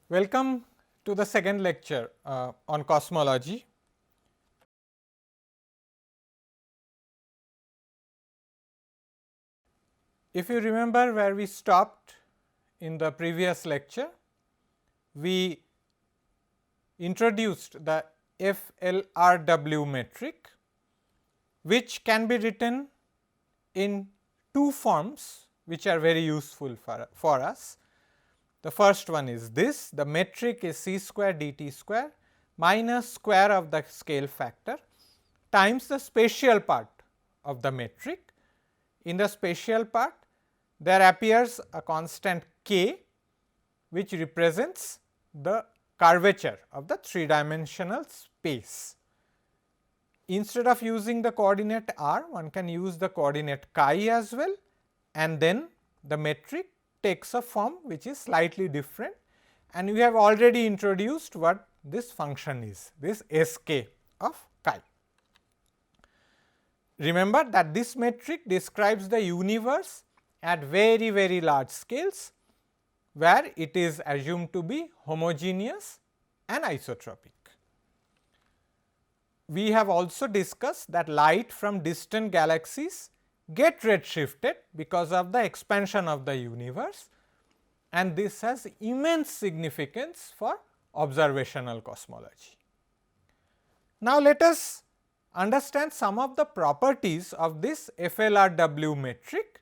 Welcome to the second lecture on cosmology. If you remember where we stopped in the previous lecture, we introduced the FLRW metric, which can be written in two forms which are very useful for us. The first one is this: the metric is c square dt square minus square of the scale factor times the spatial part of the metric. In the spatial part, there appears a constant k, which represents the curvature of the three dimensional space. Instead of using the coordinate r, one can use the coordinate chi as well, and then the metric takes a form which is slightly different, and we have already introduced what this function is, this sk of chi. Remember that this metric describes the universe at very large scales, where it is assumed to be homogeneous and isotropic. We have also discussed that light from distant galaxies get redshifted because of the expansion of the universe, and this has immense significance for observational cosmology. Now, let us understand some of the properties of this FLRW metric,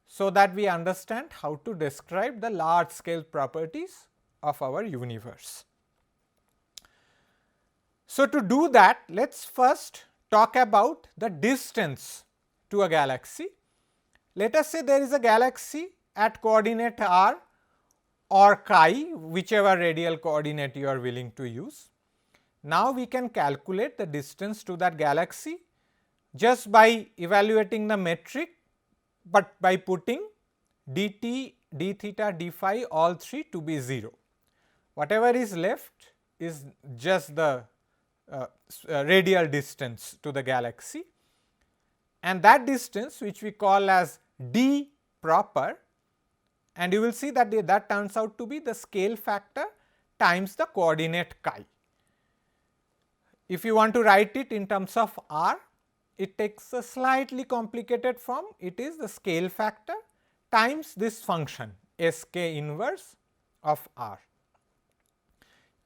so that we understand how to describe the large scale properties of our universe. So, to do that, let us first talk about the distance to a galaxy. Let us say there is a galaxy at coordinate r or chi, whichever radial coordinate you are willing to use. Now, we can calculate the distance to that galaxy just by evaluating the metric, but by putting dt, d theta, d phi all three to be 0. Whatever is left is just the radial distance to the galaxy, and that distance, which we call as d proper, and you will see that that turns out to be the scale factor times the coordinate chi. If you want to write it in terms of r, it takes a slightly complicated form. It is the scale factor times this function sk inverse of r.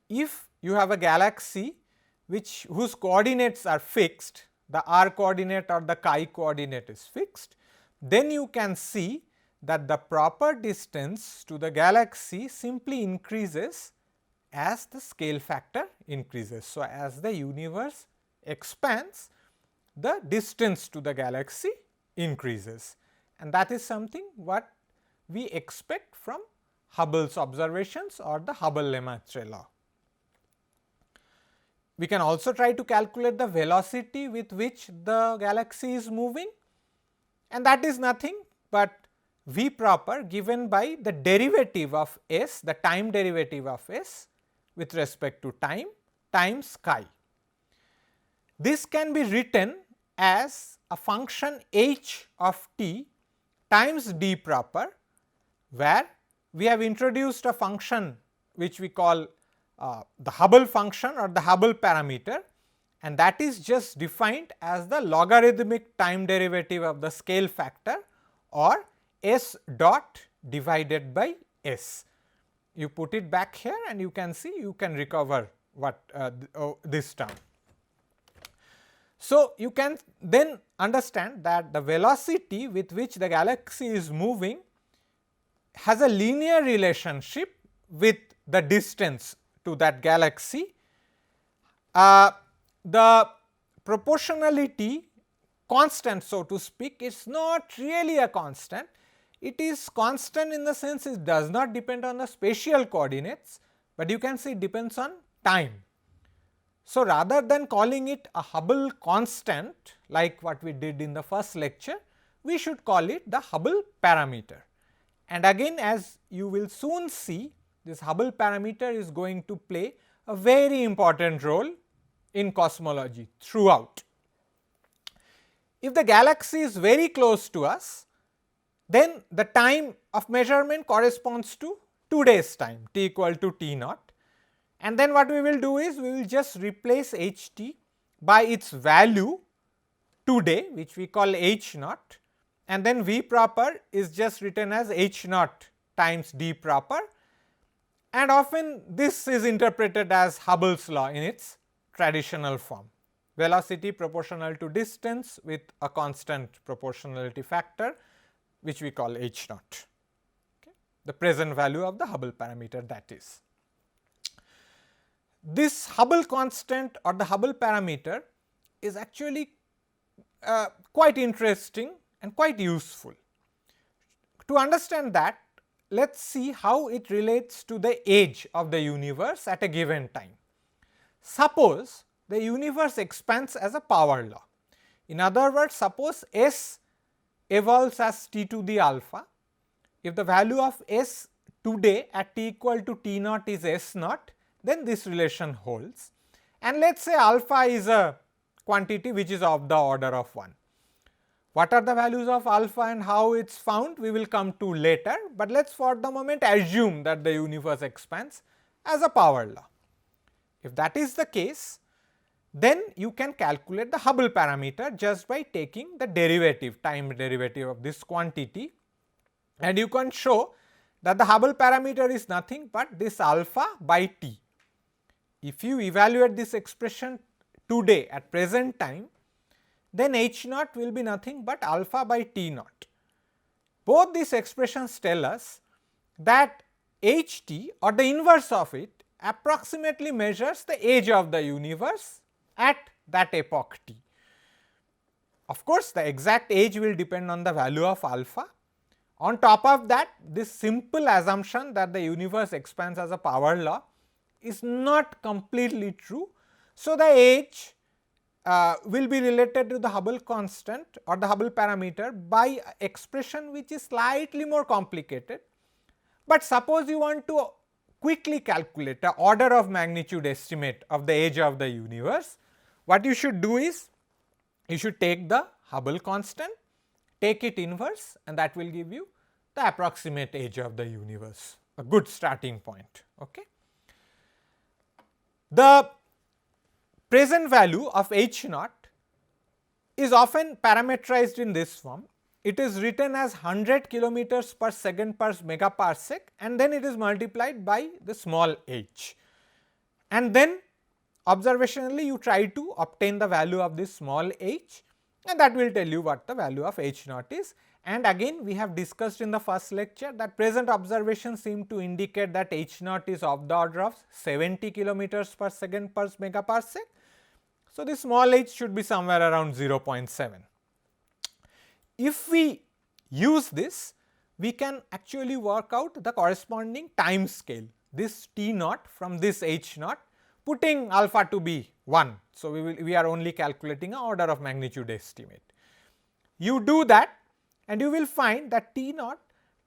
If you have a galaxy whose coordinates are fixed, the r coordinate or the chi coordinate is fixed, then you can see that the proper distance to the galaxy simply increases as the scale factor increases. So, as the universe expands, the distance to the galaxy increases, and that is something what we expect from Hubble's observations or the Hubble-Lemaitre law. We can also try to calculate the velocity with which the galaxy is moving, and that is nothing but v proper given by the derivative of s, the time derivative of s with respect to time, times chi. This can be written as a function h of t times d proper, where we have introduced a function which we call the Hubble function or the Hubble parameter, and that is just defined as the logarithmic time derivative of the scale factor, or s dot divided by s. You put it back here and you can see, you can recover what this term. So, you can then understand that the velocity with which the galaxy is moving has a linear relationship with the distance to that galaxy. The proportionality constant, so to speak, is not really a constant. It is constant in the sense it does not depend on the spatial coordinates, but you can say it depends on time. So, rather than calling it a Hubble constant like what we did in the first lecture, we should call it the Hubble parameter. And again, as you will soon see, this Hubble parameter is going to play a very important role in cosmology throughout. If the galaxy is very close to us, then the time of measurement corresponds to today's time, t equal to t naught, and then what we will do is we will just replace ht by its value today, which we call h naught, and then v proper is just written as h naught times d proper, and often this is interpreted as Hubble's law in its traditional form, velocity proportional to distance with a constant proportionality factor, which we call h naught, okay, the present value of the Hubble parameter, that is. This Hubble constant or the Hubble parameter is actually quite interesting and quite useful. To understand that, let us see how it relates to the age of the universe at a given time. Suppose the universe expands as a power law. In other words, suppose S evolves as t to the alpha. If the value of S today at t equal to t naught is S naught, then this relation holds, and let us say alpha is a quantity which is of the order of 1. What are the values of alpha and how it is found, we will come to later, but let us for the moment assume that the universe expands as a power law. If that is the case, then you can calculate the Hubble parameter just by taking the derivative, time derivative of this quantity, and you can show that the Hubble parameter is nothing but this alpha by t. If you evaluate this expression today at present time, then h naught will be nothing but alpha by t naught. Both these expressions tell us that ht or the inverse of it approximately measures the age of the universe at that epoch t. Of course, the exact age will depend on the value of alpha. On top of that, this simple assumption that the universe expands as a power law is not completely true. So, the age will be related to the Hubble constant or the Hubble parameter by expression which is slightly more complicated. But suppose you want to quickly calculate the order of magnitude estimate of the age of the universe, what you should do is you should take the Hubble constant, take it inverse, and that will give you the approximate age of the universe, a good starting point. Okay. The present value of h naught is often parameterized in this form. It is written as 100 kilometers per second per megaparsec, and then it is multiplied by the small h, and then observationally you try to obtain the value of this small h, and that will tell you what the value of h naught is. And again we have discussed in the first lecture that present observations seem to indicate that h naught is of the order of 70 kilometers per second per megaparsec. So, the small h should be somewhere around 0.7. If we use this, we can actually work out the corresponding time scale, this t naught from this h naught, putting alpha to be 1. So, we are only calculating an order of magnitude estimate. You do that and you will find that t naught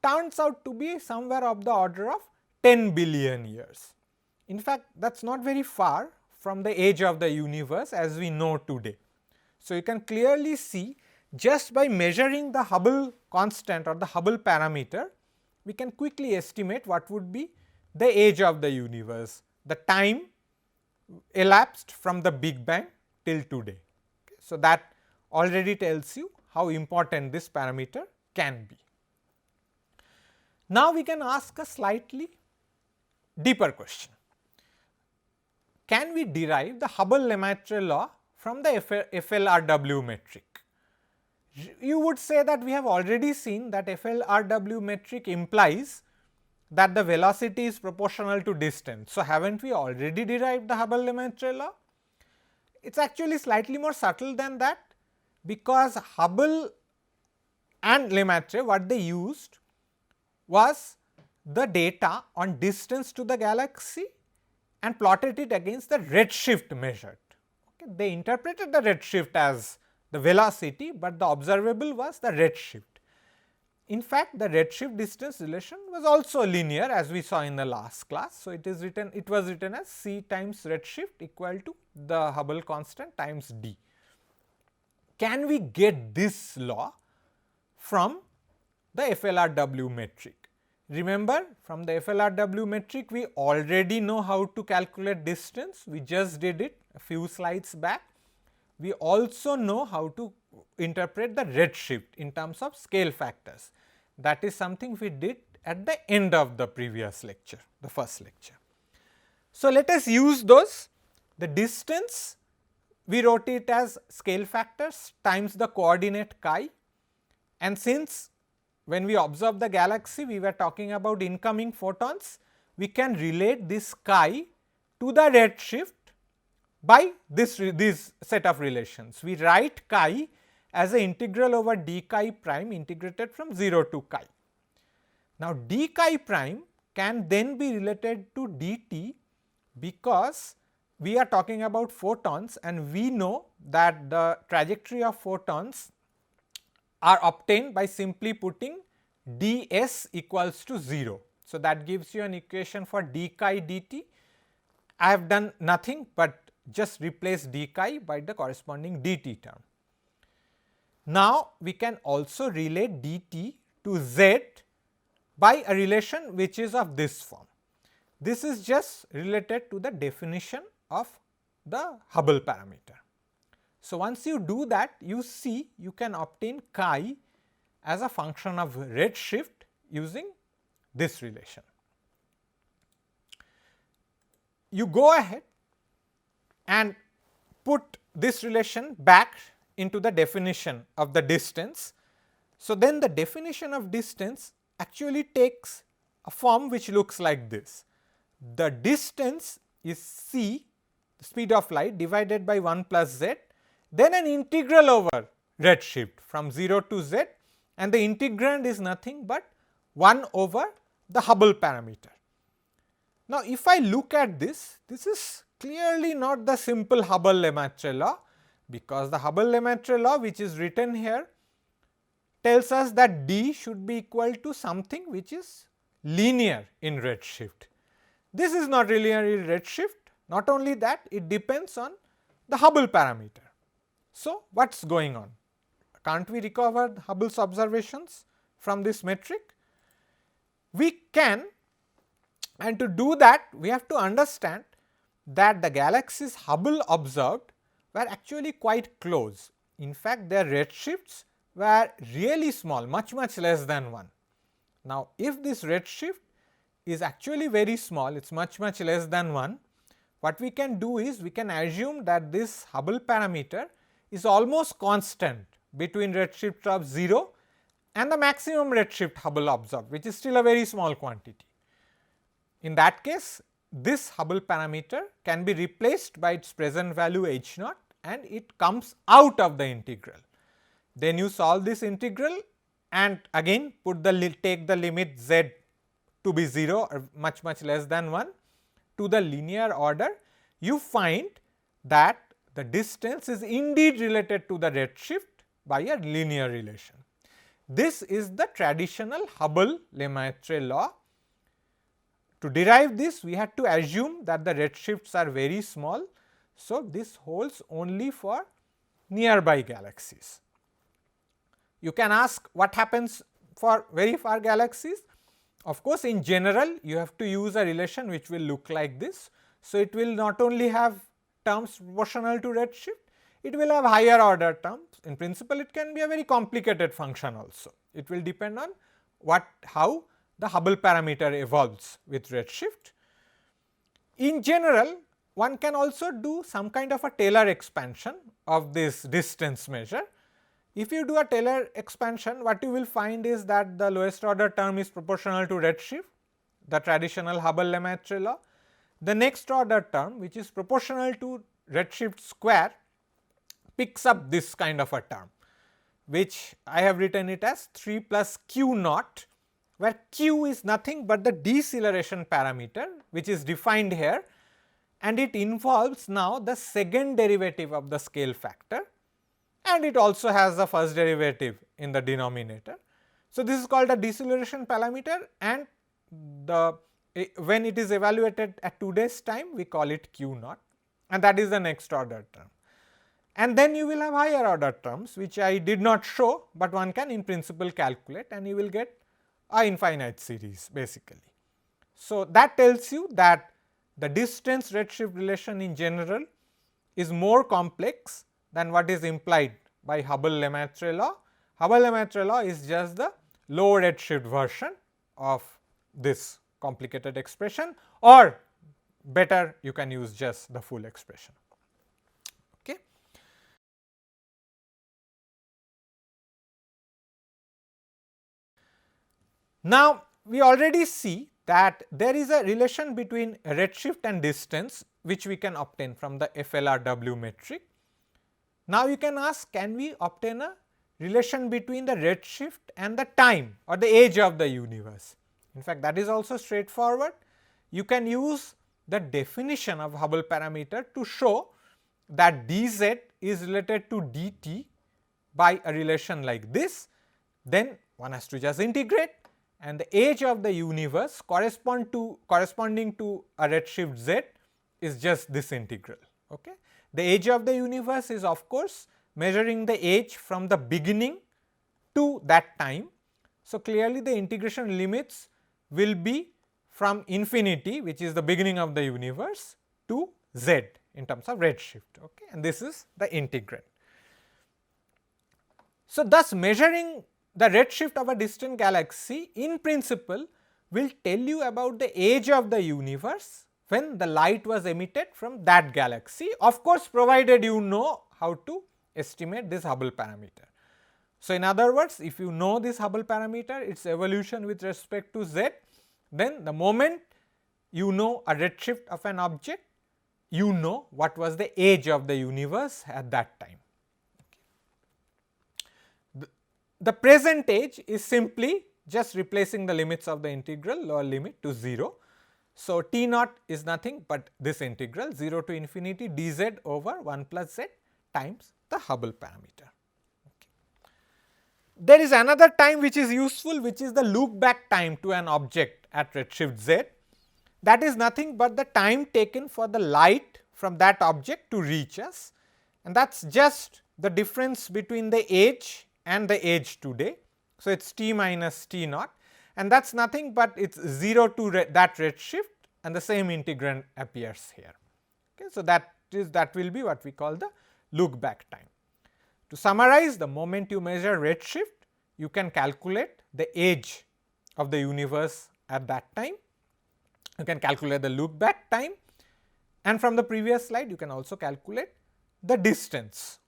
turns out to be somewhere of the order of 10 billion years. In fact, that is not very far from the age of the universe as we know today. So, you can clearly see just by measuring the Hubble constant or the Hubble parameter, we can quickly estimate what would be the age of the universe, the time elapsed from the Big Bang till today. Okay. So, that already tells you how important this parameter can be. Now, we can ask a slightly deeper question. Can we derive the Hubble-Lemaitre law from the FLRW metric? You would say that we have already seen that FLRW metric implies that the velocity is proportional to distance. So, have not we already derived the Hubble-Lemaitre law? It is actually slightly more subtle than that, because Hubble and Lemaitre, what they used was the data on distance to the galaxy and plotted it against the redshift measured. Okay. They interpreted the redshift as the velocity, but the observable was the redshift. In fact, the redshift distance relation was also linear as we saw in the last class. So, it was written as c times redshift equal to the Hubble constant times d. Can we get this law from the FLRW metric? Remember, from the FLRW metric we already know how to calculate distance, we just did it a few slides back. We also know how to interpret the redshift in terms of scale factors. That is something we did at the end of the previous lecture, the first lecture. So, let us use those. The distance, we wrote it as scale factors times the coordinate chi, and since when we observe the galaxy we were talking about incoming photons, we can relate this chi to the redshift by this set of relations. We write chi as an integral over d chi prime integrated from 0 to chi. Now, d chi prime can then be related to dt because we are talking about photons and we know that the trajectory of photons are obtained by simply putting ds equals to 0. So, that gives you an equation for d chi dt. I have done nothing but just replace d chi by the corresponding dt term. Now, we can also relate dt to z by a relation which is of this form. This is just related to the definition of the Hubble parameter. So, once you do that, you see you can obtain chi as a function of redshift using this relation. You go ahead and put this relation back into the definition of the distance. So, then the definition of distance actually takes a form which looks like this. The distance is c, the speed of light, divided by 1 plus z, then an integral over redshift from 0 to z, and the integrand is nothing but 1 over the Hubble parameter. Now, if I look at this, this is clearly not the simple Hubble-Lemaitre law, because the Hubble-Lemaitre law which is written here tells us that d should be equal to something which is linear in redshift. This is not linear in redshift, not only that, it depends on the Hubble parameter. So, what is going on? Can't we recover Hubble's observations from this metric? We can, and to do that we have to understand that the galaxies Hubble observed were actually quite close. In fact, their redshifts were really small, much less than 1. Now, if this redshift is actually very small, it is much less than 1, what we can do is we can assume that this Hubble parameter is almost constant between redshift of 0 and the maximum redshift Hubble observed, which is still a very small quantity. In that case, this Hubble parameter can be replaced by its present value h naught and it comes out of the integral. Then you solve this integral and again put the take the limit z to be 0 or much less than 1 to the linear order, you find that the distance is indeed related to the redshift by a linear relation. This is the traditional Hubble-Lemaitre law. To derive this, we had to assume that the redshifts are very small. So, this holds only for nearby galaxies. You can ask what happens for very far galaxies. Of course, in general you have to use a relation which will look like this. So, it will not only have terms proportional to redshift, it will have higher order terms. In principle, it can be a very complicated function also. It will depend on how the Hubble parameter evolves with redshift. In general, one can also do some kind of a Taylor expansion of this distance measure. If you do a Taylor expansion, what you will find is that the lowest order term is proportional to redshift, the traditional Hubble-Lemaitre law. The next order term, which is proportional to redshift square, picks up this kind of a term, which I have written it as 3 plus q naught, where q is nothing but the deceleration parameter which is defined here, and it involves now the second derivative of the scale factor, and it also has the first derivative in the denominator. So, this is called a deceleration parameter, and when it is evaluated at today's time we call it q naught, and that is the next order term. And then you will have higher order terms which I did not show, but one can in principle calculate, and you will get a infinite series basically. So, that tells you that the distance redshift relation in general is more complex than what is implied by Hubble-Lemaitre law. Hubble-Lemaitre law is just the low redshift version of this complicated expression, or better you can use just the full expression. Okay. Now, we already see that there is a relation between redshift and distance which we can obtain from the FLRW metric. Now, you can ask, can we obtain a relation between the redshift and the time or the age of the universe? In fact, that is also straightforward. You can use the definition of Hubble parameter to show that dz is related to dt by a relation like this. Then one has to just integrate, and the age of the universe corresponding to a redshift z is just this integral. Okay. The age of the universe is of course measuring the age from the beginning to that time. So, clearly the integration limits will be from infinity, which is the beginning of the universe, to z in terms of redshift, okay, and this is the integrand. So, thus measuring the redshift of a distant galaxy in principle will tell you about the age of the universe when the light was emitted from that galaxy, of course, provided you know how to estimate this Hubble parameter. So, in other words, if you know this Hubble parameter, its evolution with respect to z, then the moment you know a redshift of an object, you know what was the age of the universe at that time. The present age is simply just replacing the limits of the integral, lower limit to 0. So, T naught is nothing but this integral 0 to infinity dz over 1 plus z times the Hubble parameter. Okay. There is another time which is useful, which is the look back time to an object at redshift z. That is nothing but the time taken for the light from that object to reach us, and that is just the difference between the age and the age today. So, it is t minus t naught, and that is nothing but it is 0 to that redshift, and the same integrand appears here. Okay. So, that will be what we call the look back time. To summarize, the moment you measure redshift, you can calculate the age of the universe at that time. You can calculate the look back time, and from the previous slide you can also calculate the distance.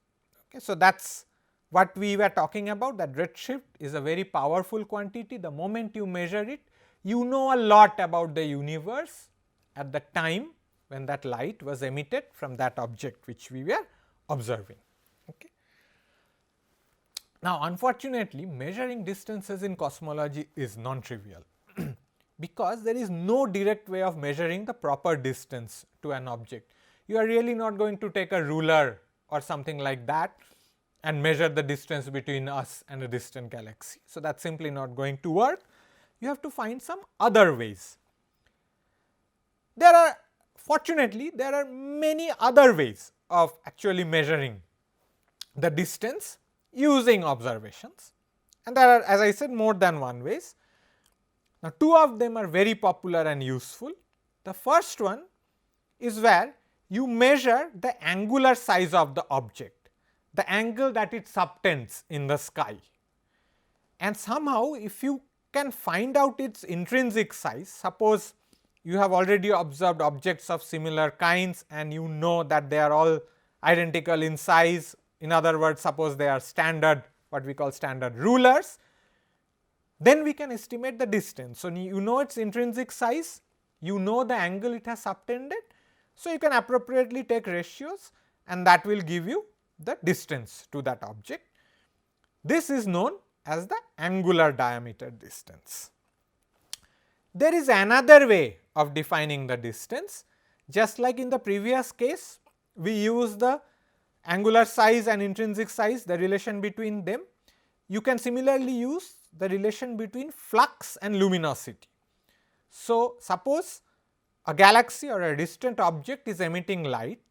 Okay. So, that is what we were talking about, that redshift is a very powerful quantity. The moment you measure it, you know a lot about the universe at the time when that light was emitted from that object which we were observing. Okay. Now, unfortunately, measuring distances in cosmology is non-trivial because there is no direct way of measuring the proper distance to an object. You are really not going to take a ruler or something like that and measure the distance between us and a distant galaxy. So, that is simply not going to work. You have to find some other ways. Fortunately, there are many other ways of actually measuring the distance using observations, and there are, as I said, more than one ways. Now, two of them are very popular and useful. The first one is where you measure the angular size of the object, the angle that it subtends in the sky, and somehow if you can find out its intrinsic size, suppose you have already observed objects of similar kinds and you know that they are all identical in size. In other words, suppose they are standard, what we call standard rulers, then we can estimate the distance. So, you know its intrinsic size, you know the angle it has subtended. So, you can appropriately take ratios and that will give you the distance to that object. This is known as the angular diameter distance. There is another way of defining the distance. Just like in the previous case, we use the angular size and intrinsic size, the relation between them. You can similarly use the relation between flux and luminosity. So, suppose a galaxy or a distant object is emitting light,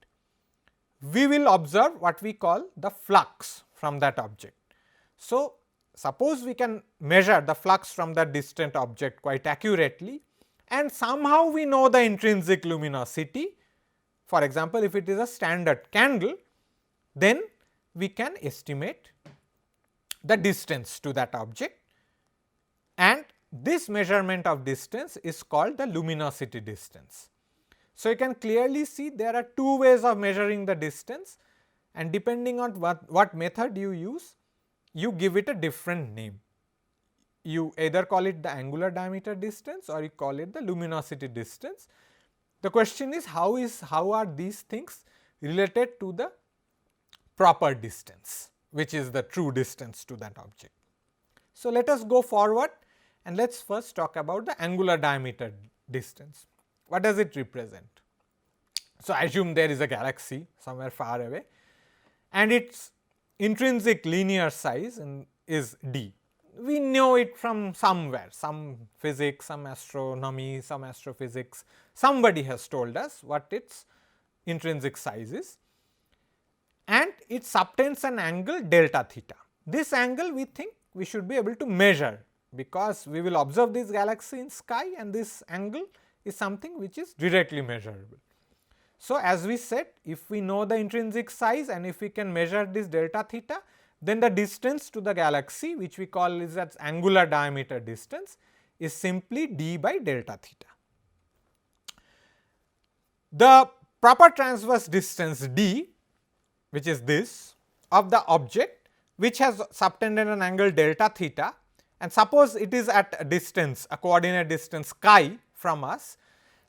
we will observe what we call the flux from that object. So, suppose we can measure the flux from the distant object quite accurately and somehow we know the intrinsic luminosity. For example, if it is a standard candle, then we can estimate the distance to that object, and this measurement of distance is called the luminosity distance. So, you can clearly see there are two ways of measuring the distance, and depending on what method you use, you give it a different name. You either call it the angular diameter distance or you call it the luminosity distance. The question is how are these things related to the proper distance, which is the true distance to that object. So, let us go forward and let us first talk about the angular diameter distance. What does it represent? So, assume there is a galaxy somewhere far away and its intrinsic linear size is d. We know it from somewhere, some physics, some astronomy, some astrophysics, somebody has told us what its intrinsic size is, and it subtends an angle delta theta. This angle we think we should be able to measure, because we will observe this galaxy in sky and this angle is something which is directly measurable. So, as we said, if we know the intrinsic size and if we can measure this delta theta, then the distance to the galaxy, which we call is as angular diameter distance, is simply d by delta theta. The proper transverse distance d, which is this, of the object which has subtended an angle delta theta, and suppose it is at a distance, a coordinate distance chi from us,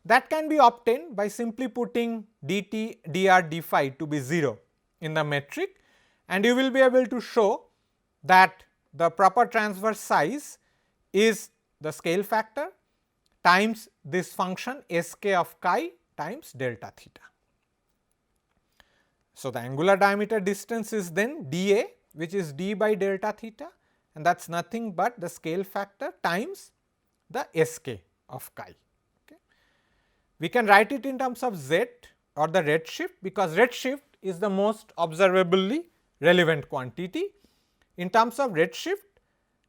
that can be obtained by simply putting dt, dr, d phi to be 0 in the metric, and you will be able to show that the proper transverse size is the scale factor times this function sk of chi times delta theta. So, the angular diameter distance is then dA, which is d by delta theta, and that is nothing but the scale factor times the sk of chi. Okay. We can write it in terms of z or the redshift, because redshift is the most observably relevant quantity. In terms of redshift,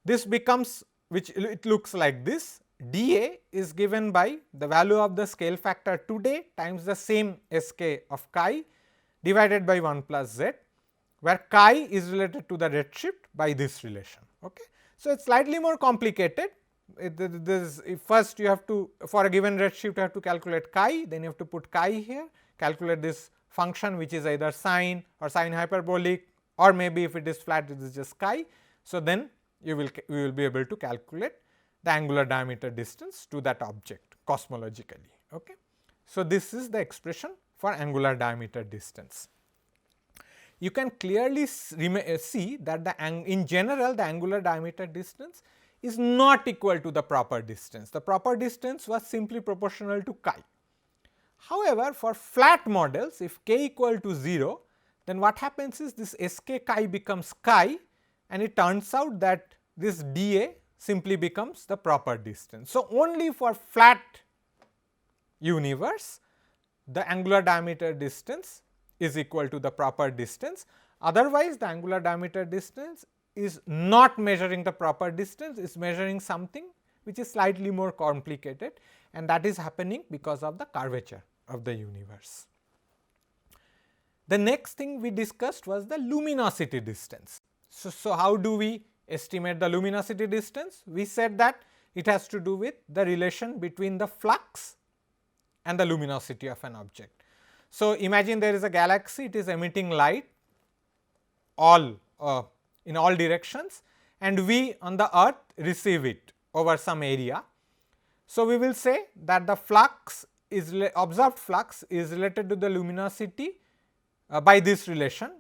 this becomes, which it looks like this, dA is given by the value of the scale factor today times the same sk of chi divided by 1 plus z, where chi is related to the redshift by this relation. Okay. So, it is slightly more complicated. First you have to, for a given redshift you have to calculate chi, then you have to put chi here, calculate this function which is either sine or sine hyperbolic, or maybe if it is flat it is just chi. So, then we will be able to calculate the angular diameter distance to that object cosmologically. Okay. So, this is the expression for angular diameter distance. You can clearly see that in general the angular diameter distance is not equal to the proper distance. The proper distance was simply proportional to chi. However, for flat models, if k equal to 0, then what happens is this sk chi becomes chi, and it turns out that this dA simply becomes the proper distance. So, only for flat universe the angular diameter distance is equal to the proper distance, otherwise the angular diameter distance is not measuring the proper distance, is measuring something which is slightly more complicated, and that is happening because of the curvature of the universe. The next thing we discussed was the luminosity distance. So, how do we estimate the luminosity distance? We said that it has to do with the relation between the flux and the luminosity of an object. So, imagine there is a galaxy, it is emitting light in all directions, and we on the earth receive it over some area. So, we will say that the flux is observed flux is related to the luminosity by this relation.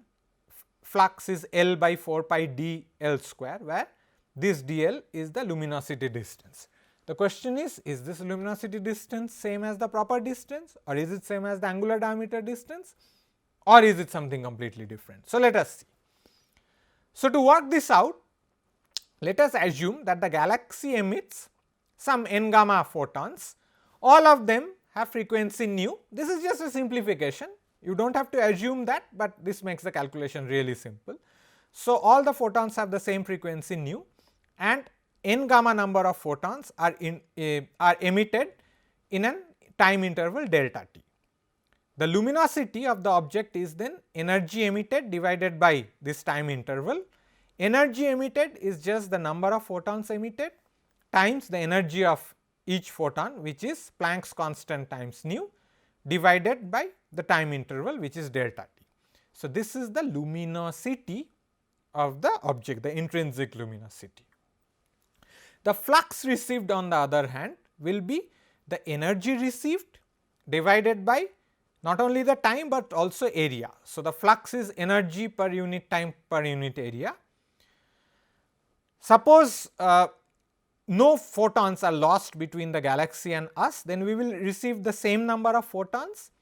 Flux is L by 4 pi d L square, where this dl is the luminosity distance. The question is this luminosity distance same as the proper distance, or is it same as the angular diameter distance, or is it something completely different? So, let us see. So, to work this out, let us assume that the galaxy emits some n gamma photons, all of them have frequency nu. This is just a simplification, you do not have to assume that, but this makes the calculation really simple. So, all the photons have the same frequency nu, and n gamma number of photons are emitted in a time interval delta t. The luminosity of the object is then energy emitted divided by this time interval. Energy emitted is just the number of photons emitted times the energy of each photon, which is Planck's constant times nu, divided by the time interval, which is delta t. So, this is the luminosity of the object, the intrinsic luminosity. The flux received, on the other hand, will be the energy received divided by not only the time, but also area. So, the flux is energy per unit time per unit area. Suppose no photons are lost between the galaxy and us, then we will receive the same number of photons.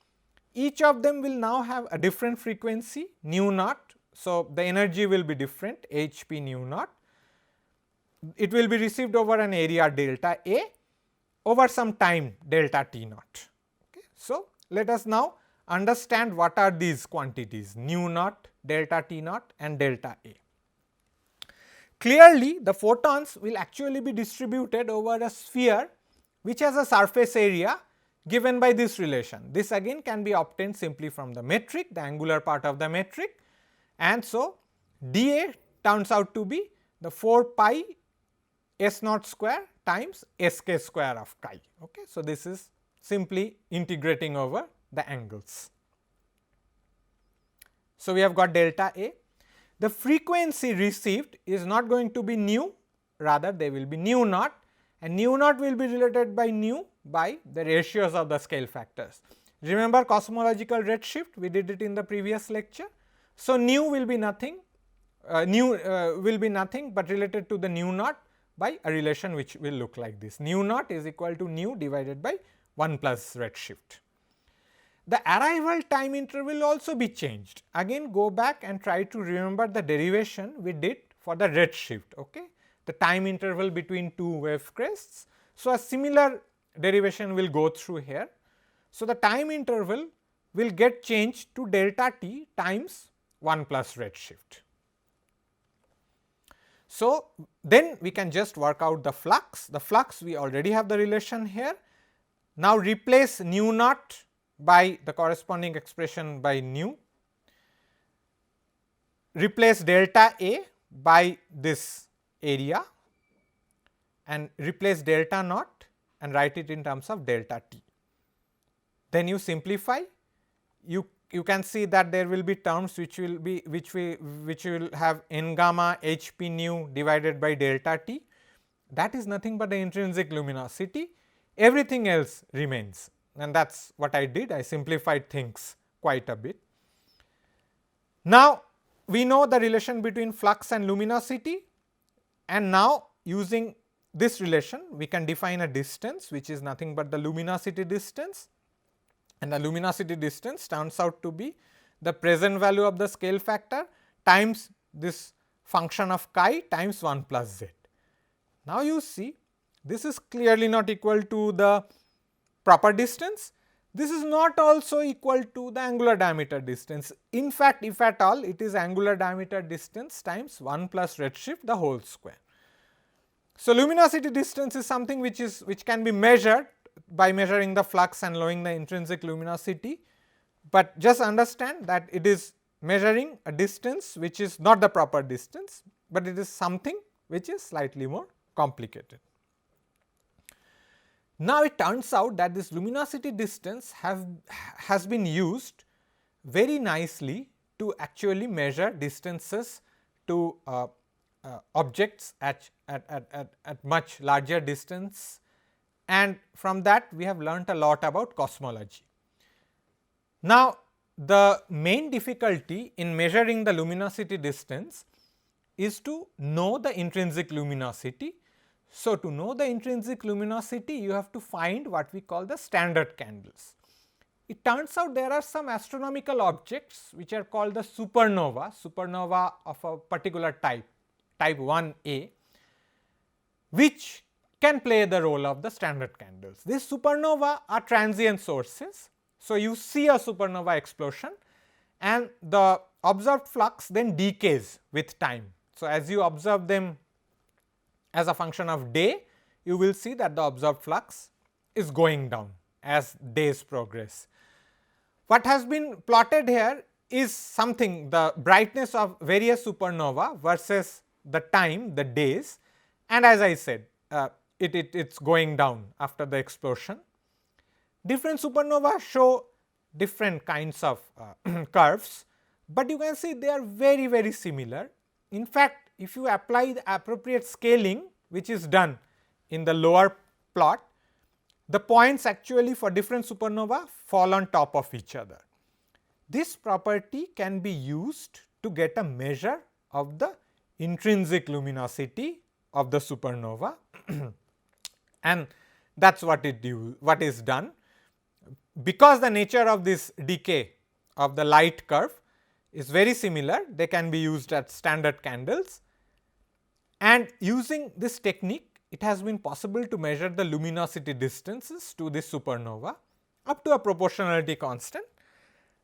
Each of them will now have a different frequency nu naught. So, the energy will be different h p nu naught. It will be received over an area delta A over some time delta t naught. Okay. So, let us now understand what are these quantities nu naught, delta t naught and delta A. Clearly, the photons will actually be distributed over a sphere which has a surface area given by this relation. This again can be obtained simply from the metric, the angular part of the metric, and so dA turns out to be the 4 pi s naught square times sk square of chi. Okay. So, this is simply integrating over the angles. So, we have got delta A. The frequency received is not going to be nu, rather they will be nu naught, and nu naught will be related by nu by the ratios of the scale factors. Remember cosmological redshift, we did it in the previous lecture. So, nu will be nothing, will be nothing but related to the nu naught by a relation which will look like this. Nu naught is equal to nu divided by 1 plus redshift. The arrival time interval will also be changed. Again go back and try to remember the derivation we did for the redshift, okay? The time interval between two wave crests. So, a similar derivation will go through here. So, the time interval will get changed to delta t times 1 plus redshift. So, then we can just work out the flux. The flux we already have the relation here. Now, replace nu naught by the corresponding expression by nu, replace delta A by this area and replace delta naught and write it in terms of delta t. Then you simplify, you can see that there will be terms which will be which will have n gamma h p nu divided by delta t. That is nothing but the intrinsic luminosity, everything else remains, and that is what I did. I simplified things quite a bit. Now, we know the relation between flux and luminosity, and now using this relation we can define a distance which is nothing but the luminosity distance, and the luminosity distance turns out to be the present value of the scale factor times this function of chi times 1 plus z. Now, you see this is clearly not equal to the proper distance. This is not also equal to the angular diameter distance. In fact, if at all, it is angular diameter distance times 1 plus redshift the whole square. So, luminosity distance is something which can be measured by measuring the flux and knowing the intrinsic luminosity, but just understand that it is measuring a distance which is not the proper distance, but it is something which is slightly more complicated. Now, it turns out that this luminosity distance has been used very nicely to actually measure distances to objects at much larger distance, and from that we have learnt a lot about cosmology. Now, the main difficulty in measuring the luminosity distance is to know the intrinsic luminosity. So, to know the intrinsic luminosity, you have to find what we call the standard candles. It turns out there are some astronomical objects which are called the supernova of a particular type 1a, which can play the role of the standard candles. These supernova are transient sources. So, you see a supernova explosion and the observed flux then decays with time. So, as you observe them as a function of day, you will see that the observed flux is going down as days progress. What has been plotted here is something, the brightness of various supernova versus the time, the days, and as I said, it's going down after the explosion. Different supernova show different kinds of curves, but you can see they are very similar. In fact, if you apply the appropriate scaling, which is done in the lower plot, the points actually for different supernova fall on top of each other. This property can be used to get a measure of the intrinsic luminosity of the supernova and that is what is done. Because the nature of this decay of the light curve is very similar, they can be used as standard candles, and using this technique it has been possible to measure the luminosity distances to this supernova up to a proportionality constant.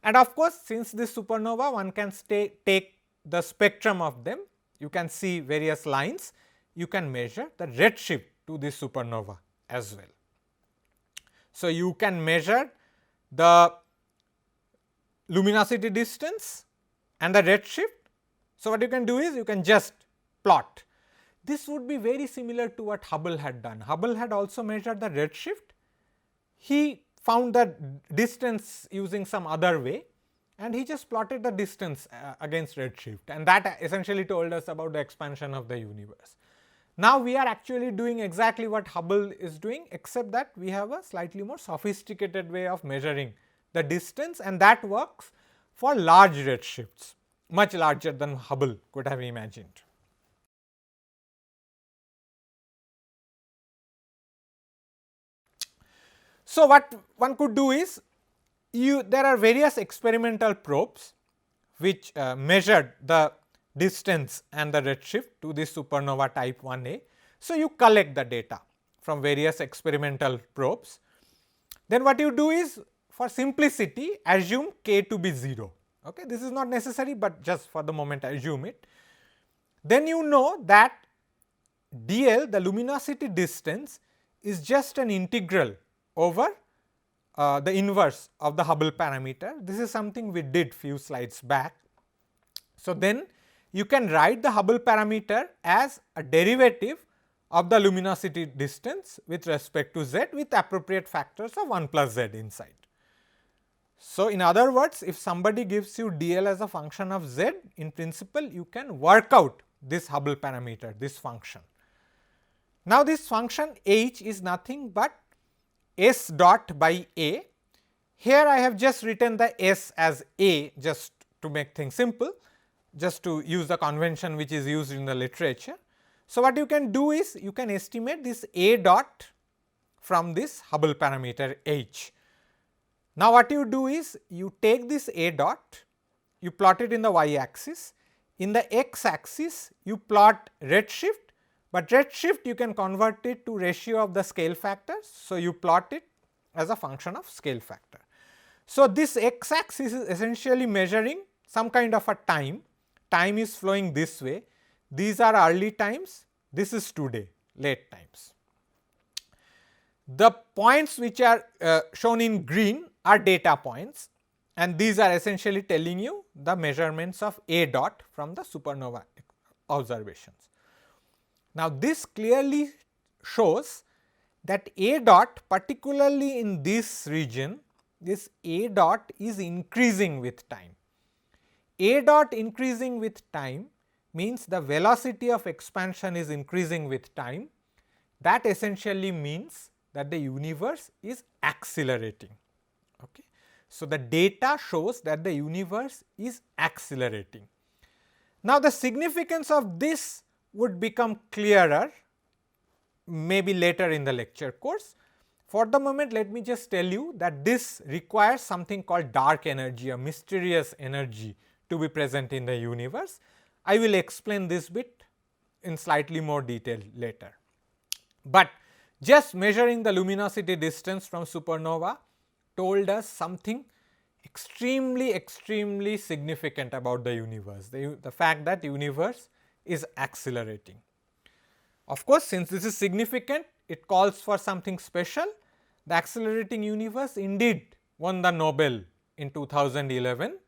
And of course, since this supernova one can take the spectrum of them, you can see various lines, you can measure the redshift to this supernova as well. So, you can measure the luminosity distance and the redshift. So, what you can do is you can just plot. This would be very similar to what Hubble had done. Hubble had also measured the redshift. He found the distance using some other way and he just plotted the distance against redshift, and that essentially told us about the expansion of the universe. Now, we are actually doing exactly what Hubble is doing, except that we have a slightly more sophisticated way of measuring the distance, and that works for large redshifts, much larger than Hubble could have imagined. So, what one could do is, there are various experimental probes which measured the distance and the redshift to this supernova type 1a. So, you collect the data from various experimental probes. Then what you do is, for simplicity, assume k to be 0. Okay? This is not necessary, but just for the moment assume it. Then you know that dl, the luminosity distance, is just an integral over the inverse of the Hubble parameter. This is something we did few slides back. So, then you can write the Hubble parameter as a derivative of the luminosity distance with respect to z with appropriate factors of 1 plus z inside. So, in other words, if somebody gives you dl as a function of z, in principle you can work out this Hubble parameter, this function. Now, this function h is nothing but s dot by a. Here I have just written the s as a just to make things simple, just to use the convention which is used in the literature. So, what you can do is you can estimate this a dot from this Hubble parameter h. Now, what you do is you take this a dot, you plot it in the y axis, in the x axis you plot redshift, but redshift you can convert it to ratio of the scale factors. So, you plot it as a function of scale factor. So, this x axis is essentially measuring some kind of a time. Time is flowing this way, these are early times, this is today, late times. The points which are shown in green are data points, and these are essentially telling you the measurements of a dot from the supernova observations. Now, this clearly shows that a dot, particularly in this region, this a dot is increasing with time. A dot increasing with time means the velocity of expansion is increasing with time. That essentially means that the universe is accelerating. Okay. So, the data shows that the universe is accelerating. Now, the significance of this would become clearer maybe later in the lecture course. For the moment, let me just tell you that this requires something called dark energy, a mysterious energy to be present in the universe. I will explain this bit in slightly more detail later. But just measuring the luminosity distance from supernova told us something extremely significant about the universe, the fact that universe is accelerating. Of course, since this is significant, it calls for something special. The accelerating universe indeed won the Nobel in 2011,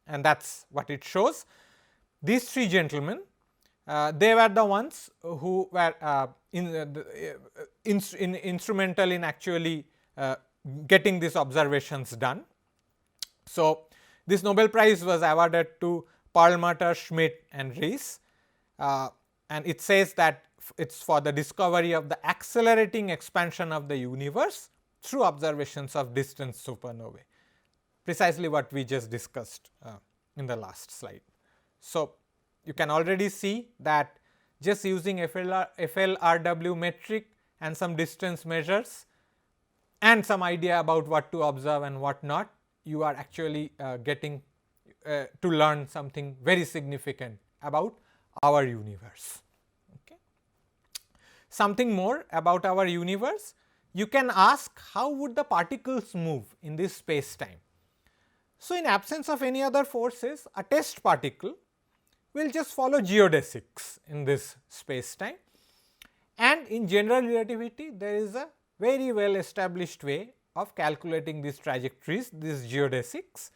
and that is what it shows. These three gentlemen, they were the ones who were instrumental in actually getting these observations done. So, this Nobel Prize was awarded to Perlmutter, Schmidt and Rees, and it says that it is for the discovery of the accelerating expansion of the universe through observations of distant supernovae, precisely what we just discussed in the last slide. So, you can already see that just using FLRW metric and some distance measures and some idea about what to observe and what not, you are actually getting to learn something very significant about our universe. Okay. Something more about our universe, you can ask how would the particles move in this space time. So, in absence of any other forces, a test particle will just follow geodesics in this space time, and in general relativity there is a very well established way of calculating these trajectories, these geodesics.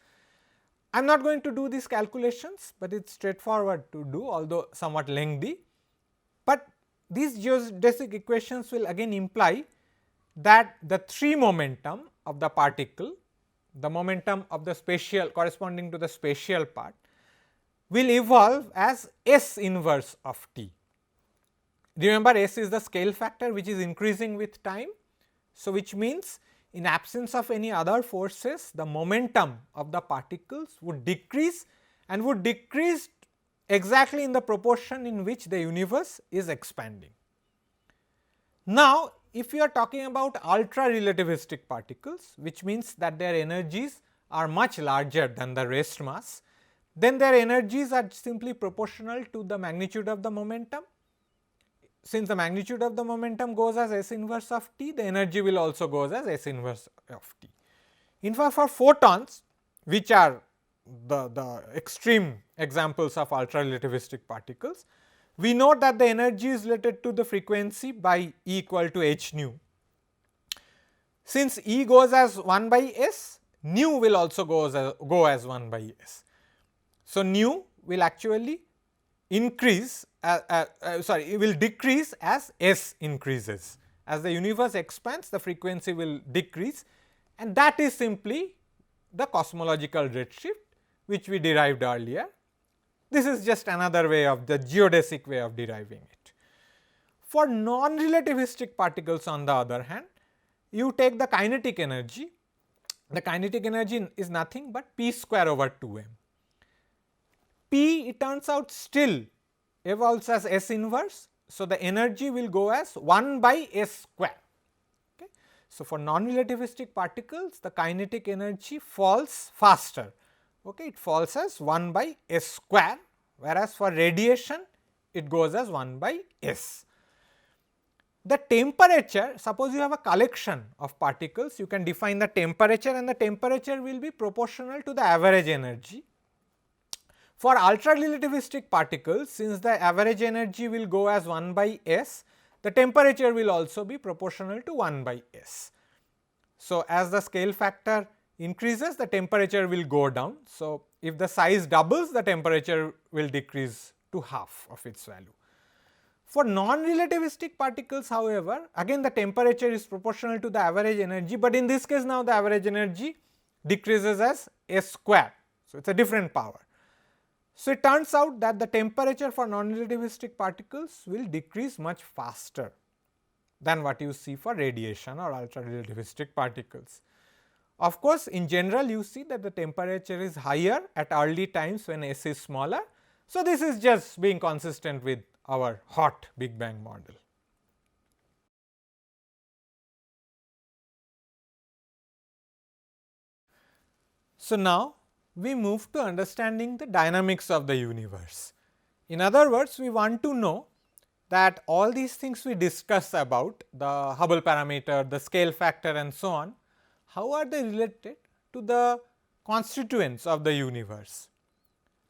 I am not going to do these calculations, but it is straightforward to do, although somewhat lengthy. But these geodesic equations will again imply that the 3 momentum of the particle, the momentum of the spatial corresponding to the spatial part, will evolve as S inverse of t. Remember, S is the scale factor which is increasing with time. So, which means in absence of any other forces, the momentum of the particles would decrease and would decrease exactly in the proportion in which the universe is expanding. Now, if you are talking about ultra relativistic particles, which means that their energies are much larger than the rest mass, then their energies are simply proportional to the magnitude of the momentum. Since the magnitude of the momentum goes as S inverse of t, the energy will also go as S inverse of t. In fact, for photons, which are the extreme examples of ultra relativistic particles, we know that the energy is related to the frequency by E equal to h nu. Since E goes as 1 by S, nu will also go as 1 by S. So, nu will actually increase it will decrease as S increases. As the universe expands, the frequency will decrease, and that is simply the cosmological redshift which we derived earlier. This is just another way of the geodesic way of deriving it. For non-relativistic particles, on the other hand, you take the kinetic energy. The kinetic energy is nothing but p square over 2m. P, it turns out, still evolves as S inverse. So, the energy will go as 1 by S square. Okay. So, for non-relativistic particles, the kinetic energy falls faster. Okay. It falls as 1 by S square, whereas for radiation it goes as 1 by S. The temperature, suppose you have a collection of particles, you can define the temperature, and the temperature will be proportional to the average energy. For ultra relativistic particles, since the average energy will go as 1 by S, the temperature will also be proportional to 1 by S. So, as the scale factor increases, the temperature will go down. So, if the size doubles, the temperature will decrease to half of its value. For non-relativistic particles, however, again the temperature is proportional to the average energy, but in this case now the average energy decreases as S square. So, it is a different power. So, it turns out that the temperature for non-relativistic particles will decrease much faster than what you see for radiation or ultra relativistic particles. Of course, in general you see that the temperature is higher at early times when S is smaller. So, this is just being consistent with our hot Big Bang model. So, now we move to understanding the dynamics of the universe. In other words, we want to know that all these things we discuss about the Hubble parameter, the scale factor and so on, how are they related to the constituents of the universe.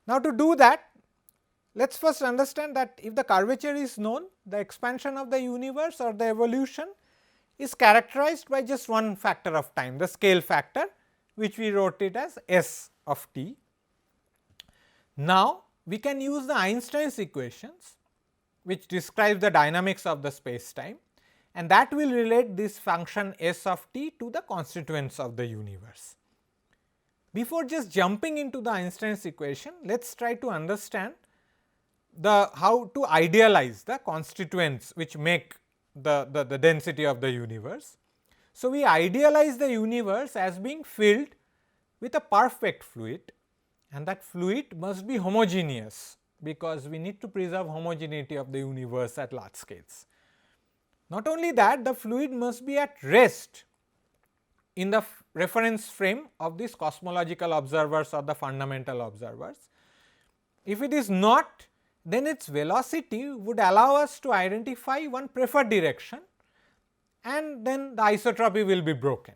Now, to do that, let us first understand that if the curvature is known, the expansion of the universe or the evolution is characterized by just one factor of time, the scale factor, which we wrote it as S of t. Now, we can use the Einstein's equations, which describes the dynamics of the space time, and that will relate this function S of t to the constituents of the universe. Before just jumping into the Einstein's equation, let us try to understand how to idealize the constituents which make the density of the universe. So, we idealize the universe as being filled with a perfect fluid, and that fluid must be homogeneous, because we need to preserve homogeneity of the universe at large scales. Not only that, the fluid must be at rest in the reference frame of these cosmological observers or the fundamental observers. If it is not, then its velocity would allow us to identify one preferred direction, and then the isotropy will be broken.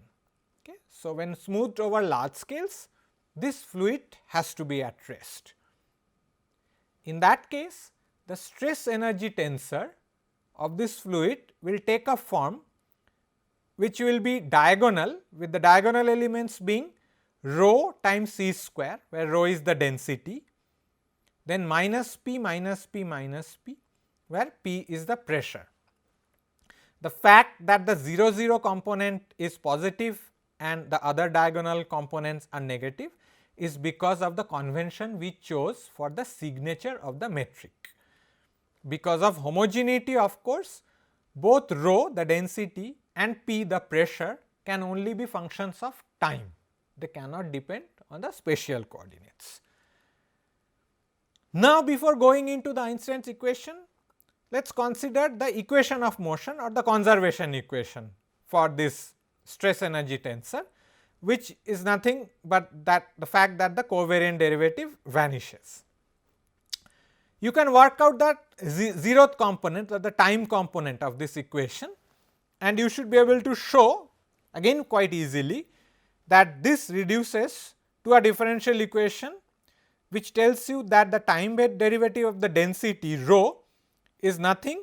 Okay. So, when smoothed over large scales, this fluid has to be at rest. In that case, the stress energy tensor of this fluid will take a form which will be diagonal, with the diagonal elements being rho times c square, where rho is the density, then minus p minus p minus p, where p is the pressure. The fact that the 0 0 component is positive and the other diagonal components are negative is because of the convention we chose for the signature of the metric. Because of homogeneity, of course, both rho the density and p the pressure can only be functions of time, they cannot depend on the spatial coordinates. Now, before going into the Einstein's equation, let us consider the equation of motion or the conservation equation for this stress energy tensor, which is nothing but that the fact that the covariant derivative vanishes. You can work out that zeroth component or the time component of this equation, and you should be able to show again quite easily that this reduces to a differential equation which tells you that the time derivative of the density rho is nothing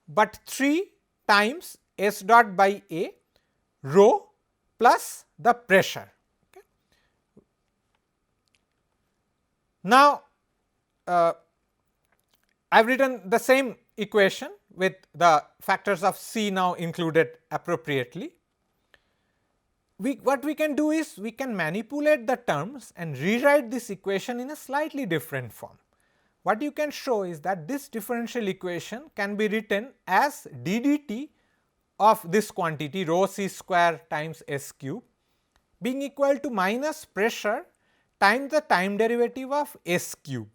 but 3 times S dot by A rho plus the pressure. Okay. Now, I have written the same equation with the factors of C now included appropriately. What we can do is we can manipulate the terms and rewrite this equation in a slightly different form. What you can show is that this differential equation can be written as d dt of this quantity rho c square times s cube being equal to minus pressure times the time derivative of s cube.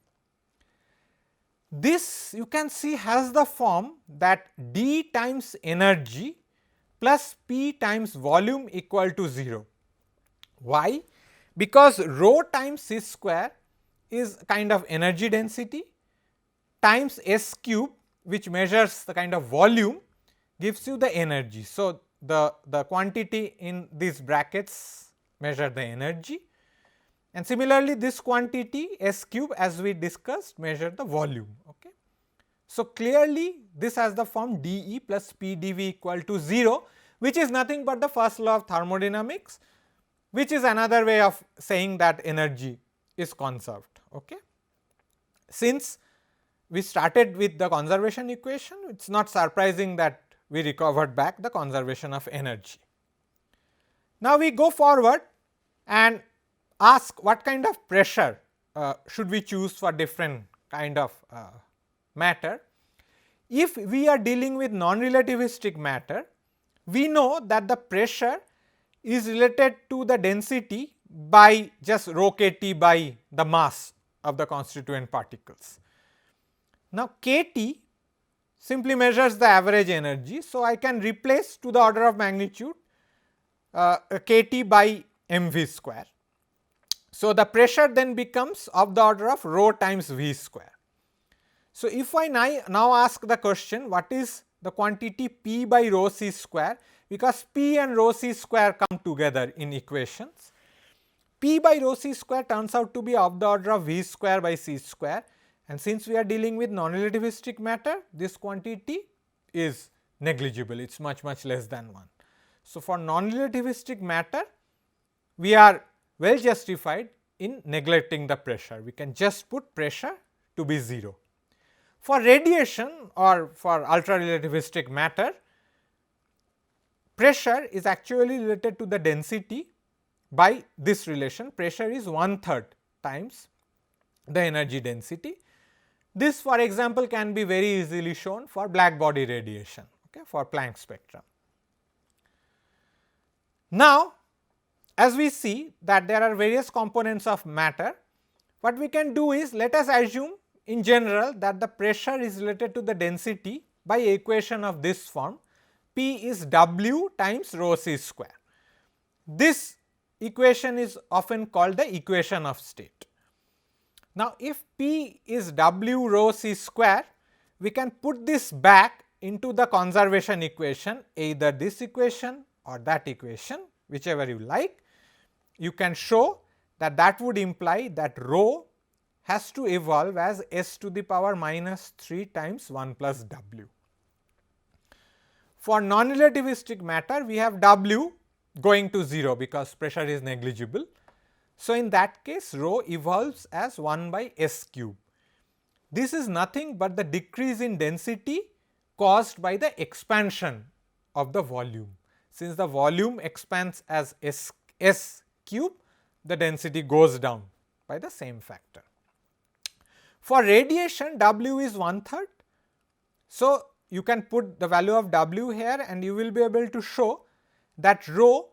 This you can see has the form that d times energy plus p times volume equal to 0. Why? Because rho times c square is kind of energy density times s cube, which measures the kind of volume, gives you the energy. So, the quantity in these brackets measure the energy, and similarly this quantity s cube, as we discussed, measure the volume. Okay. So, clearly this has the form dE plus p dV equal to 0, which is nothing but the first law of thermodynamics, which is another way of saying that energy is conserved. Okay. Since we started with the conservation equation, it is not surprising that we recovered back the conservation of energy. Now, we go forward and ask what kind of pressure should we choose for different kind of matter. If we are dealing with non-relativistic matter, we know that the pressure is related to the density by just rho kt by the mass of the constituent particles. Now, kt simply measures the average energy. So, I can replace to the order of magnitude kt by mv square. So, the pressure then becomes of the order of rho times v square. So, if I now ask the question what is the quantity p by rho c square, because p and rho c square come together in equations, p by rho c square turns out to be of the order of v square by c square, and since we are dealing with non-relativistic matter, this quantity is negligible, it is much less than 1. So, for non-relativistic matter, we are well justified in neglecting the pressure, we can just put pressure to be 0. For radiation or for ultra relativistic matter, pressure is actually related to the density by this relation, pressure is 1/3 times the energy density. This, for example, can be very easily shown for black body radiation, okay, for Planck spectrum. Now, as we see that there are various components of matter, what we can do is, let us assume in general that the pressure is related to the density by equation of this form, P is W times rho c square. This equation is often called the equation of state. Now, if P is W rho c square, we can put this back into the conservation equation, either this equation or that equation, whichever you like. You can show that that would imply that rho has to evolve as s to the power minus 3 times 1 plus W. For non-relativistic matter, we have W going to 0 because pressure is negligible. So, in that case rho evolves as 1 by s cube. This is nothing but the decrease in density caused by the expansion of the volume. Since the volume expands as s cube, the density goes down by the same factor. For radiation, W is 1/3. So, you can put the value of W here and you will be able to show that rho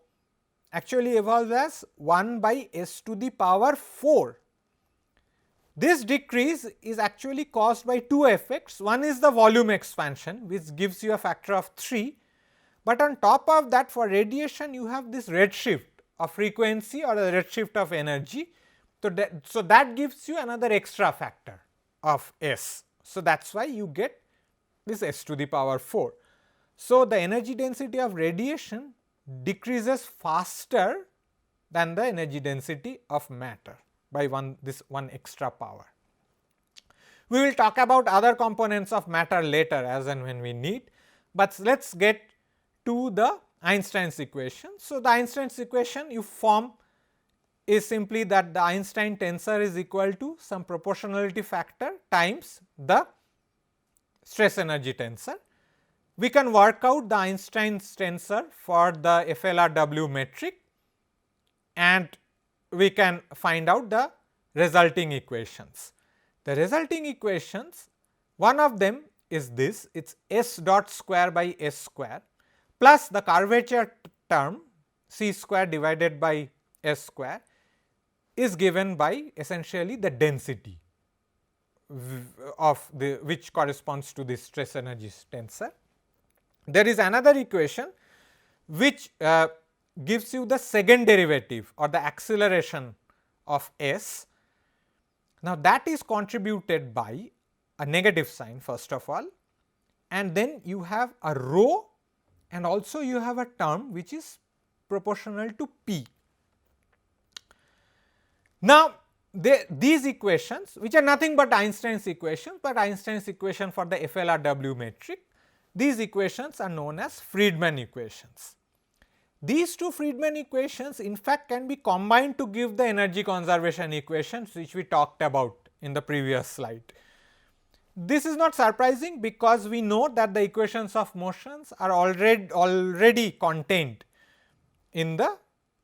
actually evolves as 1 by s to the power 4. This decrease is actually caused by two effects. One is the volume expansion, which gives you a factor of 3, but on top of that, for radiation you have this redshift of frequency or the redshift of energy. So, that gives you another extra factor of s. So, that is why you get this s to the power 4. So, the energy density of radiation decreases faster than the energy density of matter by this one extra power. We will talk about other components of matter later as and when we need, but let us get to the Einstein's equation. So, the Einstein's equation you form is simply that the Einstein tensor is equal to some proportionality factor times the stress energy tensor. We can work out the Einstein's tensor for the FLRW metric and we can find out the resulting equations. The resulting equations, one of them is this, it is s dot square by s square plus the curvature term c square divided by s square is given by essentially the density of the which corresponds to the stress energy tensor. There is another equation which gives you the second derivative or the acceleration of s. Now, that is contributed by a negative sign first of all, and then you have a rho and also you have a term which is proportional to p. Now, these equations, which are nothing but Einstein's equations, but Einstein's equation for the FLRW metric, these equations are known as Friedmann equations. These two Friedmann equations in fact can be combined to give the energy conservation equations which we talked about in the previous slide. This is not surprising because we know that the equations of motions are already contained in the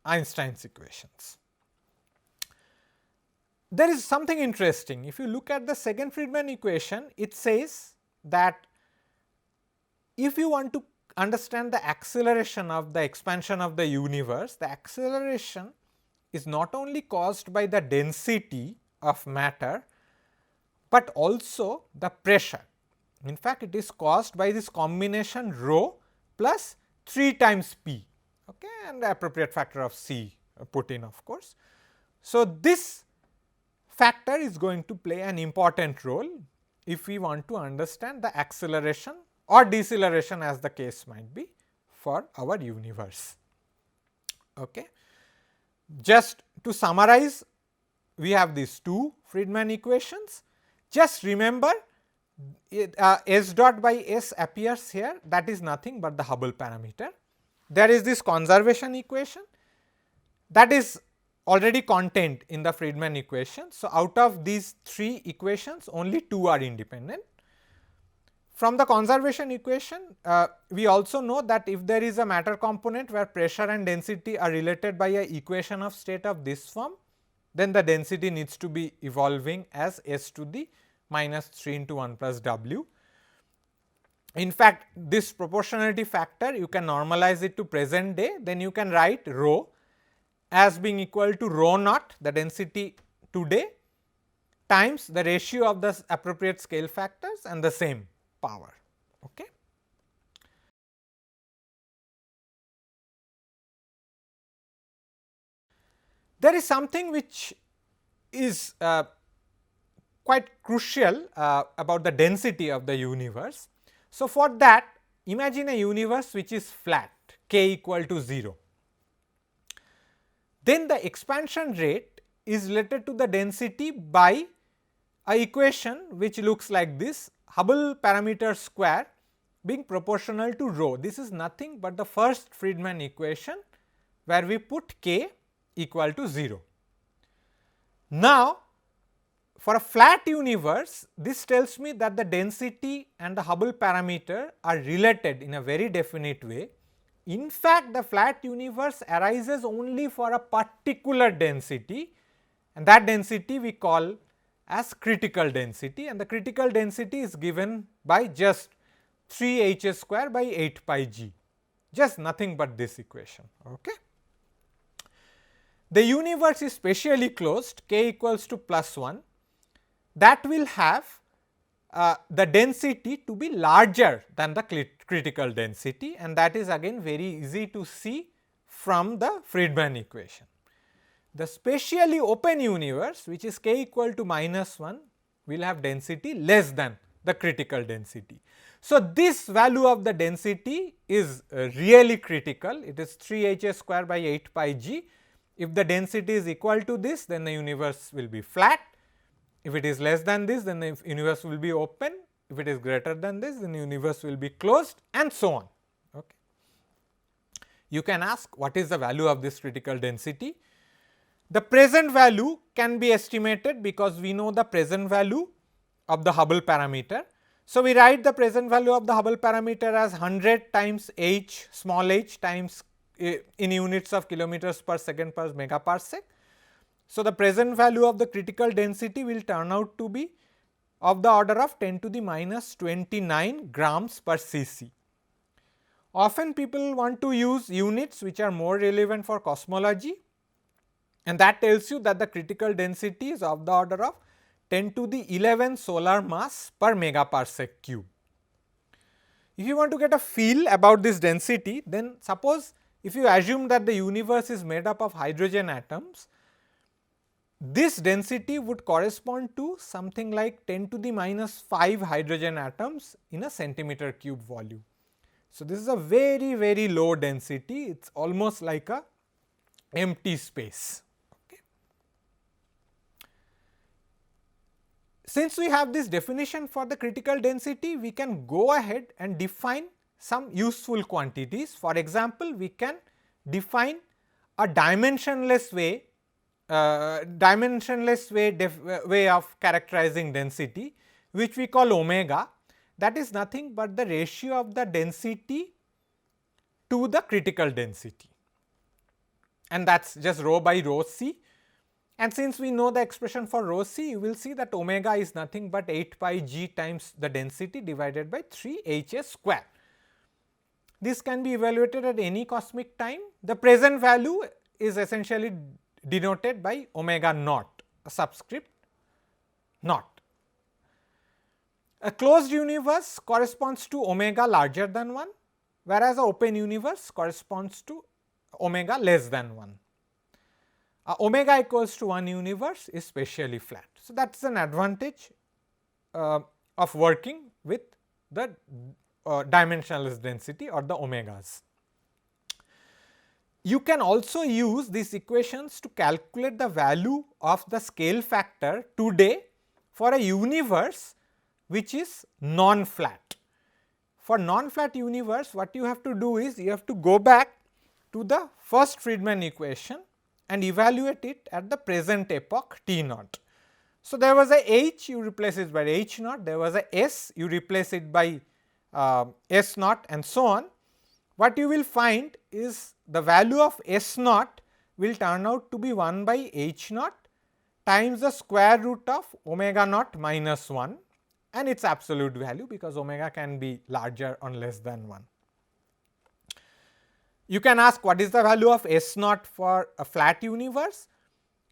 Einstein's equations. There is something interesting. If you look at the second Friedmann equation, it says that if you want to understand the acceleration of the expansion of the universe, the acceleration is not only caused by the density of matter, but also the pressure. In fact, it is caused by this combination rho plus 3 times p, okay, and the appropriate factor of c put in of course. So, this factor is going to play an important role if we want to understand the acceleration or deceleration as the case might be for our universe. Okay. Just to summarize, we have these two Friedmann equations. Just remember S dot by S appears here, that is nothing but the Hubble parameter. There is this conservation equation that is already contained in the Friedman equation. So, out of these 3 equations only 2 are independent. From the conservation equation, we also know that if there is a matter component where pressure and density are related by a equation of state of this form, then the density needs to be evolving as S to the minus 3 into 1 plus W. In fact, this proportionality factor you can normalize it to present day, then you can write rho as being equal to rho naught, the density today, times the ratio of the appropriate scale factors and the same power. Okay. There is something which is quite crucial about the density of the universe. So, for that, imagine a universe which is flat, k equal to 0. Then the expansion rate is related to the density by a equation which looks like this, Hubble parameter square being proportional to rho. This is nothing but the first Friedman equation where we put k equal to 0. Now, for a flat universe, this tells me that the density and the Hubble parameter are related in a very definite way. In fact, the flat universe arises only for a particular density, and that density we call as critical density, and the critical density is given by just 3 h square by 8 pi g, just nothing but this equation. Okay. The universe is specially closed, k equals to plus 1, that will have the density to be larger than the critical density, and that is again very easy to see from the Friedman equation. The specially open universe, which is k equal to minus 1, will have density less than the critical density. So, this value of the density is really critical, it is 3 h square by 8 pi g. If the density is equal to this, then the universe will be flat. If it is less than this, then the universe will be open. If it is greater than this, then the universe will be closed, and so on. Okay. You can ask, what is the value of this critical density? The present value can be estimated because we know the present value of the Hubble parameter. So, we write the present value of the Hubble parameter as 100 times h small h times in units of kilometers per second per megaparsec. So, the present value of the critical density will turn out to be of the order of 10 to the minus 29 grams per cc. Often people want to use units which are more relevant for cosmology, and that tells you that the critical density is of the order of 10 to the 11 solar mass per megaparsec cube. If you want to get a feel about this density, then suppose if you assume that the universe is made up of hydrogen atoms, this density would correspond to something like 10 to the minus 5 hydrogen atoms in a centimeter cube volume. So, this is a very, very low density, it is almost like a empty space. Okay. Since we have this definition for the critical density, we can go ahead and define some useful quantities. For example, we can define a dimensionless way way of characterizing density, which we call omega, that is nothing but the ratio of the density to the critical density, and that is just rho by rho c. And since we know the expression for rho c, you will see that omega is nothing but 8 pi g times the density divided by 3 h s square. This can be evaluated at any cosmic time. The present value is essentially denoted by omega naught, a subscript naught. A closed universe corresponds to omega larger than 1, whereas a open universe corresponds to omega less than 1. Omega equals to 1 universe is specially flat. So, that is an advantage of working with the dimensionless density or the omegas. You can also use these equations to calculate the value of the scale factor today for a universe which is non-flat. For non-flat universe, what you have to do is you have to go back to the first Friedman equation and evaluate it at the present epoch t naught. So, there was a h, you replace it by h naught, there was a s, you replace it by s naught and so on. What you will find is the value of s naught will turn out to be 1 by h naught times the square root of omega naught minus 1 and its absolute value, because omega can be larger or less than 1. You can ask what is the value of S naught for a flat universe?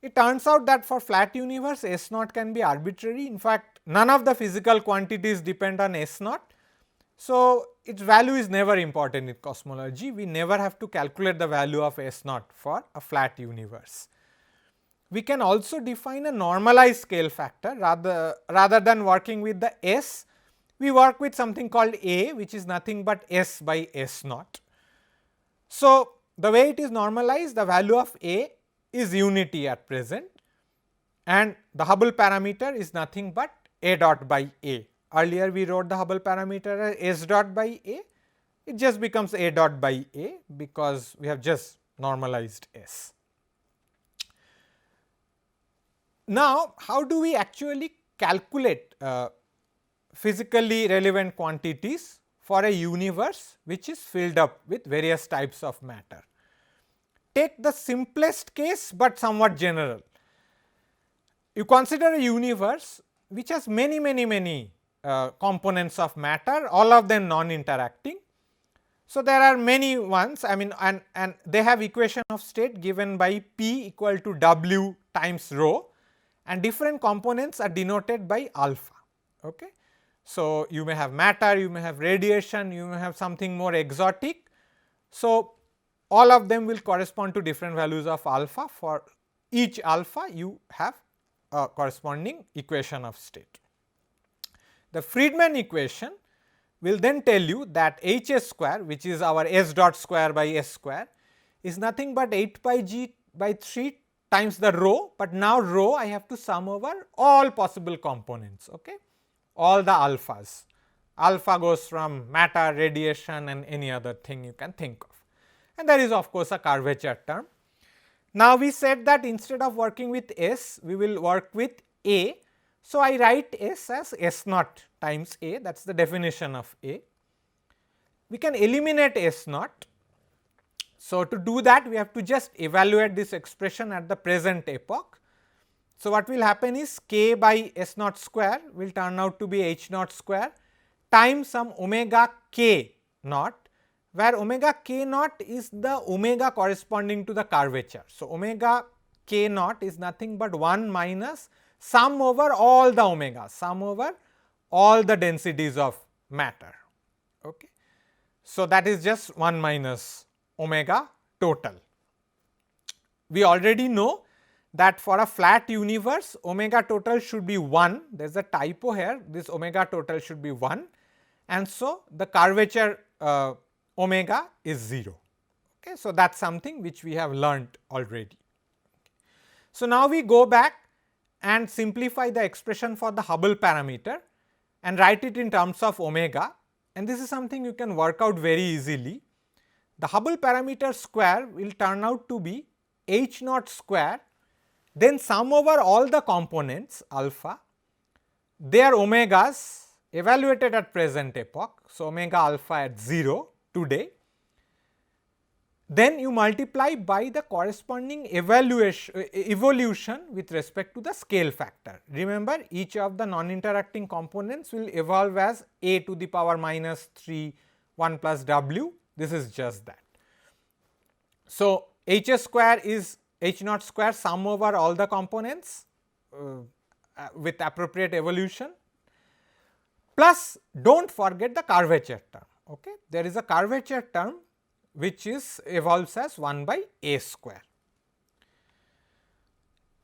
It turns out that for flat universe S naught can be arbitrary. In fact, none of the physical quantities depend on S naught. So, its value is never important in cosmology. We never have to calculate the value of S naught for a flat universe. We can also define a normalized scale factor rather than working with the S, we work with something called A, which is nothing but S by S naught. So, the way it is normalized, the value of A is unity at present and the Hubble parameter is nothing but A dot by A. Earlier we wrote the Hubble parameter as S dot by A, it just becomes A dot by A because we have just normalized S. Now, how do we actually calculate physically relevant quantities for a universe which is filled up with various types of matter? Take the simplest case, but somewhat general. You consider a universe which has many components of matter, all of them non-interacting. So, there are many ones, I mean, and they have equation of state given by P equal to W times rho, and different components are denoted by alpha. Okay. So, you may have matter, you may have radiation, you may have something more exotic. So, all of them will correspond to different values of alpha. For each alpha you have a corresponding equation of state. The Friedman equation will then tell you that h s square, which is our s dot square by s square, is nothing but 8 pi g by 3 times the rho, but now rho I have to sum over all possible components, okay, all the alphas. Alpha goes from matter, radiation and any other thing you can think of, and there is of course a curvature term. Now, we said that instead of working with S, we will work with A. So, I write S as S naught times A, that is the definition of A. We can eliminate S naught. So, to do that we have to just evaluate this expression at the present epoch. So, what will happen is k by S naught square will turn out to be h naught square times some omega k naught, where omega k naught is the omega corresponding to the curvature. So, omega k naught is nothing but 1 minus sum over all the omega, sum over all the densities of matter. Okay. So, that is just 1 minus omega total. We already know that for a flat universe omega total should be 1, there is a typo here, this omega total should be 1, and so the curvature omega is 0. Okay. So, that is something which we have learnt already. So, now we go back and simplify the expression for the Hubble parameter and write it in terms of omega, and this is something you can work out very easily. The Hubble parameter square will turn out to be h naught square, then sum over all the components alpha, their omegas evaluated at present epoch. So, omega alpha at 0 today, then you multiply by the corresponding evolution with respect to the scale factor. Remember, each of the non-interacting components will evolve as a to the power minus 3 1 plus w, this is just that. So, h s square is h naught square sum over all the components with appropriate evolution, plus do not forget the curvature term. Okay. There is a curvature term which is evolves as 1 by a square.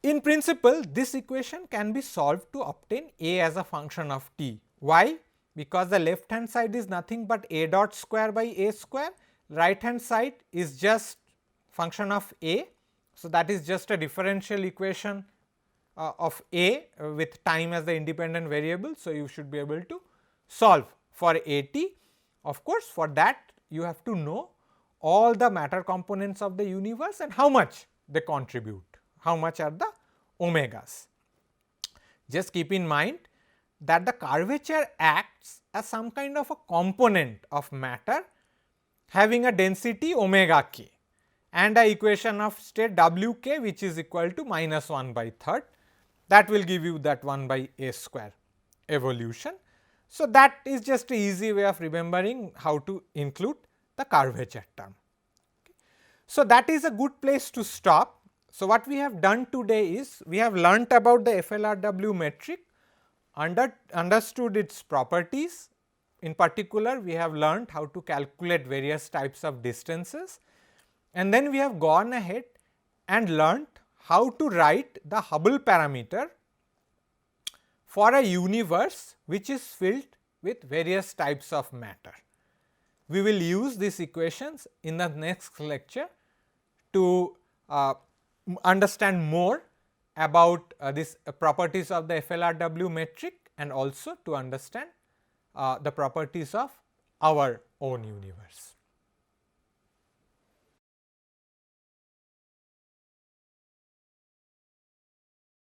In principle, this equation can be solved to obtain a as a function of t. Why? Because the left hand side is nothing but a dot square by a square, right hand side is just function of a. So, that is just a differential equation of A with time as the independent variable. So, you should be able to solve for AT. Of course, for that you have to know all the matter components of the universe and how much they contribute, how much are the omegas. Just keep in mind that the curvature acts as some kind of a component of matter having a density omega k and a equation of state w k, which is equal to minus 1 by third, that will give you that 1 by a square evolution. So, that is just an easy way of remembering how to include the curvature term. Okay. So, that is a good place to stop. So, what we have done today is we have learnt about the FLRW metric, understood its properties. In particular, we have learnt how to calculate various types of distances, and then we have gone ahead and learnt how to write the Hubble parameter for a universe which is filled with various types of matter. We will use these equations in the next lecture to understand more about these properties of the FLRW metric and also to understand the properties of our own universe.